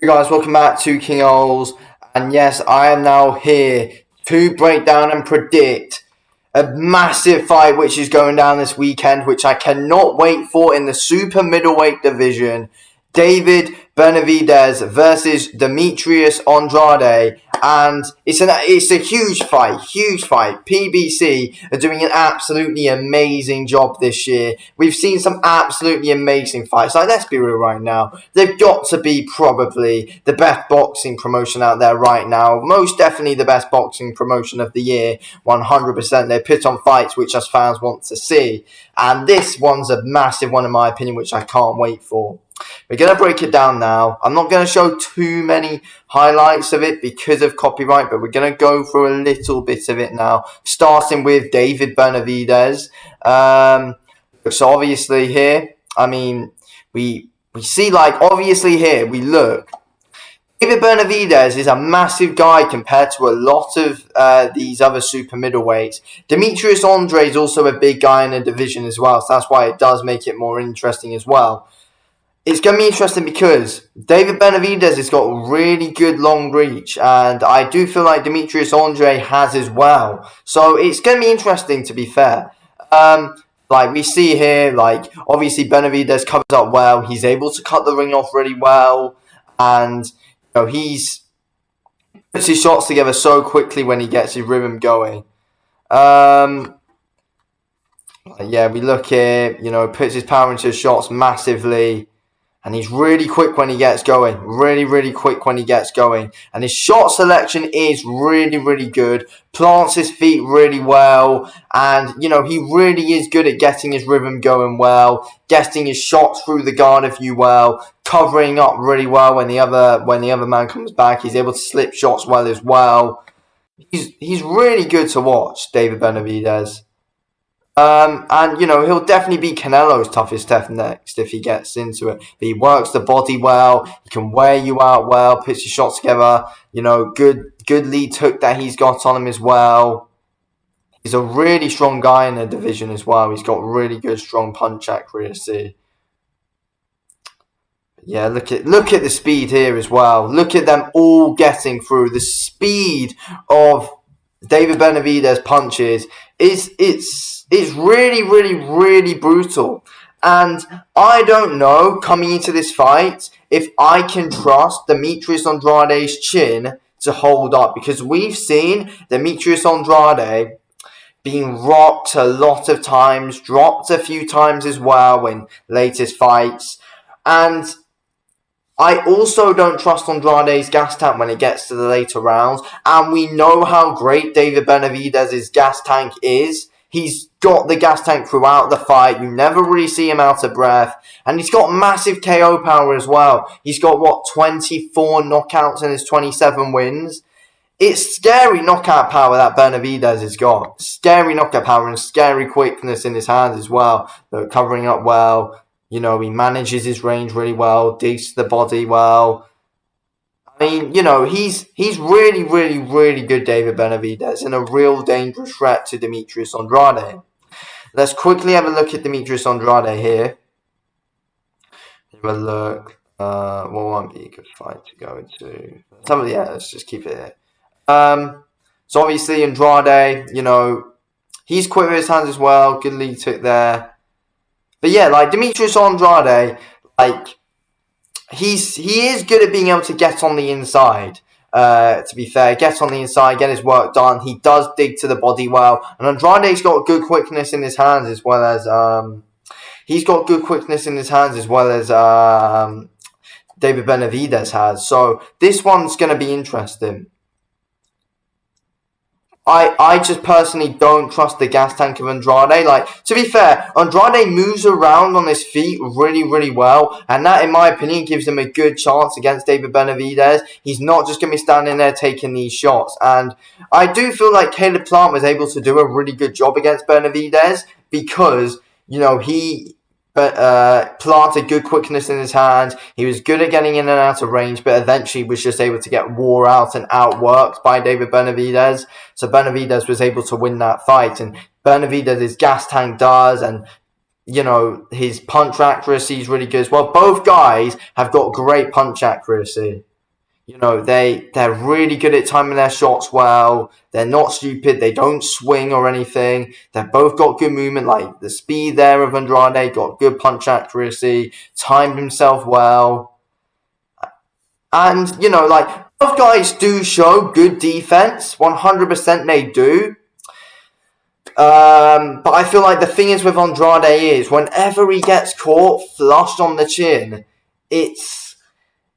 You guys, welcome back to King Ols, and yes, I am now here to break down and predict a massive fight which is going down this weekend, which I cannot wait for in the super middleweight division. David Benavidez versus Demetrius Andrade, and it's a huge fight. PBC are doing an absolutely amazing job this year. We've seen some absolutely amazing fights. Like, let's be real right now, they've got to be probably the best boxing promotion out there right now. Most definitely the best boxing promotion of the year. 100%. They put on fights which us fans want to see, and this one's a massive one in my opinion, which I can't wait for. We're going to break it down now. I'm not going to show too many highlights of it because of copyright, but we're going to go through a little bit of it now, starting with David Benavidez. So obviously here, I mean, we see, like, obviously here, we look. David Benavidez is a massive guy compared to a lot of these other super middleweights. Demetrius Andrade is also a big guy in the division as well, so that's why it does make it more interesting as well. It's going to be interesting because David Benavidez has got really good long reach, and I do feel like Demetrius Andrade has as well. So it's going to be interesting, to be fair. Like we see here, like obviously Benavidez covers up well. He's able to cut the ring off really well, and he's puts his shots together so quickly when he gets his rhythm going. Yeah, we look here. Puts his power into his shots massively. And he's really quick when he gets going. Really quick when he gets going. And his shot selection is really good. Plants his feet really well. And, he really is good at getting his rhythm going well. Getting his shots through the guard of you well. Covering up really well when the other man comes back. He's able to slip shots well as well. He's really good to watch, David Benavidez. And he'll definitely be Canelo's toughest test next if he gets into it. But he works the body well. He can wear you out well. Puts his shots together. Good lead hook that he's got on him as well. He's a really strong guy in the division as well. He's got really good strong punch accuracy. Yeah, look at the speed here as well. Look at them all getting through. The speed of David Benavidez punches it's really brutal. And I don't know, coming into this fight, if I can trust Demetrius Andrade's chin to hold up, because we've seen Demetrius Andrade being rocked a lot of times, dropped a few times as well in latest fights, and I also don't trust Andrade's gas tank when it gets to the later rounds, and we know how great David Benavidez's gas tank is. He's got the gas tank throughout the fight. You never really see him out of breath, and he's got massive KO power as well. He's got, 24 knockouts in his 27 wins? It's scary knockout power that Benavidez has got. Scary knockout power and scary quickness in his hands as well. They're covering up well. He manages his range really well, digs to the body well. I mean, he's really good, David Benavidez, and a real dangerous threat to Demetrius Andrade. Let's quickly have a look at Demetrius Andrade here. Have a look. What won't be a good fight to go into? Let's just keep it here. So obviously Andrade, he's quick with his hands as well. Good lead hook there. But yeah, like Demetrius Andrade, he is good at being able to get on the inside. To be fair, get on the inside, get his work done. He does dig to the body well, and Andrade's got good quickness in his hands as well as David Benavidez has. So this one's going to be interesting. I just personally don't trust the gas tank of Andrade. To be fair, Andrade moves around on his feet really well, and that, in my opinion, gives him a good chance against David Benavidez. He's not just going to be standing there taking these shots, and I do feel like Caleb Plant was able to do a really good job against Benavidez because, he planted good quickness in his hands. He was good at getting in and out of range, but eventually was just able to get wore out and outworked by David Benavidez. So Benavidez was able to win that fight, and Benavidez's gas tank does, and his punch accuracy is really good as well. Both guys have got great punch accuracy. They're really good at timing their shots well. They're not stupid. They don't swing or anything. They've both got good movement, like the speed there of Andrade, got good punch accuracy, timed himself well. And, both guys do show good defense. 100% they do. But I feel like the thing is with Andrade is whenever he gets caught flushed on the chin,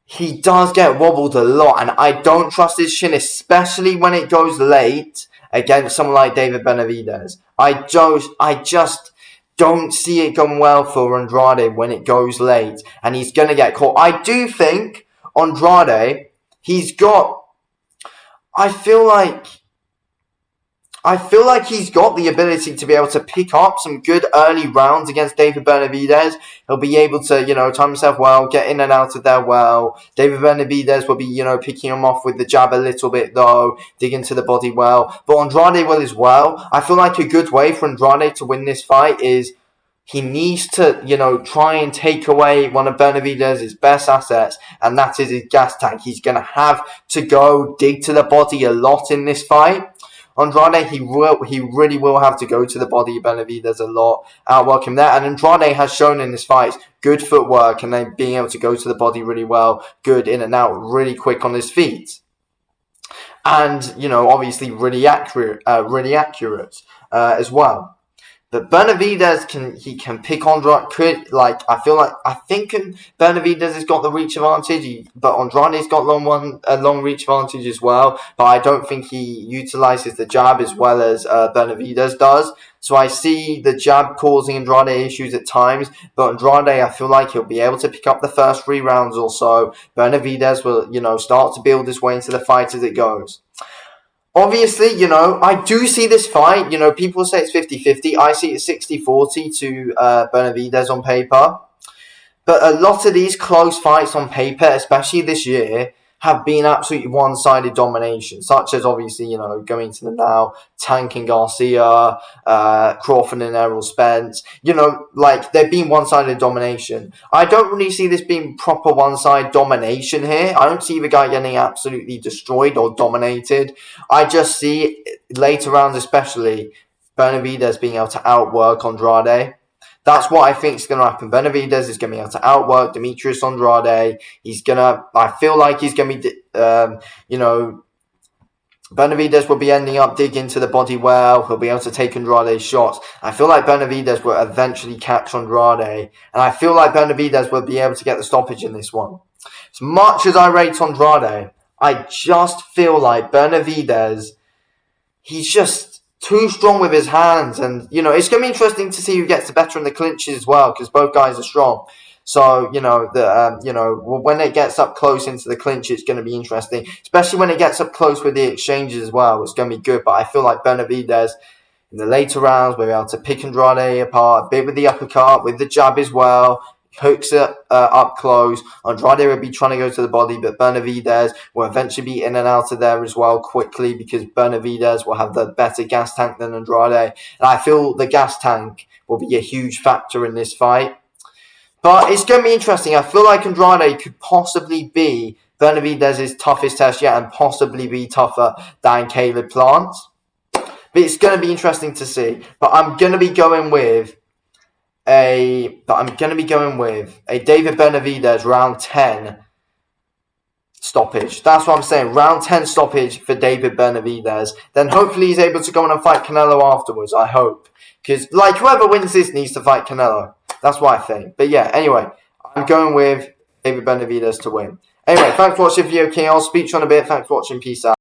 he does get wobbled a lot, and I don't trust his chin, especially when it goes late against someone like David Benavidez. I just don't see it going well for Andrade when it goes late, and he's going to get caught. I do think Andrade, I feel like he's got the ability to be able to pick up some good early rounds against David Benavidez. He'll be able to, time himself well, get in and out of there well. David Benavidez will be, picking him off with the jab a little bit though, digging to the body well. But Andrade will as well. I feel like a good way for Andrade to win this fight is he needs to, try and take away one of Benavidez's best assets, and that is his gas tank. He's going to have to go dig to the body a lot in this fight. Andrade, he really will have to go to the body of Benavidez a lot, outwork him there. And Andrade has shown in this fight good footwork and then being able to go to the body really well, good in and out, really quick on his feet. And, obviously really accurate as well. But Benavidez can pick Andrade. I think Benavidez has got the reach advantage, but Andrade's got a long reach advantage as well. But I don't think he utilizes the jab as well as Benavidez does. So I see the jab causing Andrade issues at times, but Andrade, I feel like he'll be able to pick up the first 3 rounds or so. Benavidez will, start to build his way into the fight as it goes. Obviously, I do see this fight. People say it's 50-50. I see it 60-40 to Benavidez on paper. But a lot of these close fights on paper, especially this year, have been absolutely one-sided domination, such as obviously, going to the now, Tank and Garcia, Crawford and Errol Spence, they've been one-sided domination. I don't really see this being proper one-side domination here. I don't see the guy getting absolutely destroyed or dominated. I just see, later rounds especially, Benavidez being able to outwork Andrade. That's what I think is going to happen. Benavidez is going to be able to outwork Demetrius Andrade. I feel like he's going to be, Benavidez will be ending up digging to the body well. He'll be able to take Andrade's shots. I feel like Benavidez will eventually catch Andrade. And I feel like Benavidez will be able to get the stoppage in this one. As much as I rate Andrade, I just feel like Benavidez, he's just too strong with his hands, and it's going to be interesting to see who gets the better in the clinches as well, because both guys are strong. So when it gets up close into the clinch, it's going to be interesting, especially when it gets up close with the exchanges as well. It's going to be good, but I feel like Benavidez in the later rounds will be able to pick Andrade apart a bit with the uppercut, with the jab as well. Hooks it up close. Andrade will be trying to go to the body, but Benavidez will eventually be in and out of there as well quickly, because Benavidez will have the better gas tank than Andrade. And I feel the gas tank will be a huge factor in this fight. But it's going to be interesting. I feel like Andrade could possibly be Benavidez's toughest test yet, and possibly be tougher than Caleb Plant. But it's going to be interesting to see. But I'm going to be going with a David Benavidez round 10 stoppage. That's what I'm saying. Round 10 stoppage for David Benavidez. Then hopefully he's able to go on and fight Canelo afterwards, I hope. Because, whoever wins this needs to fight Canelo. That's what I think. But yeah, anyway, I'm going with David Benavidez to win. Anyway, thanks for watching the video, King. I'll speak to you in a bit. Thanks for watching. Peace out.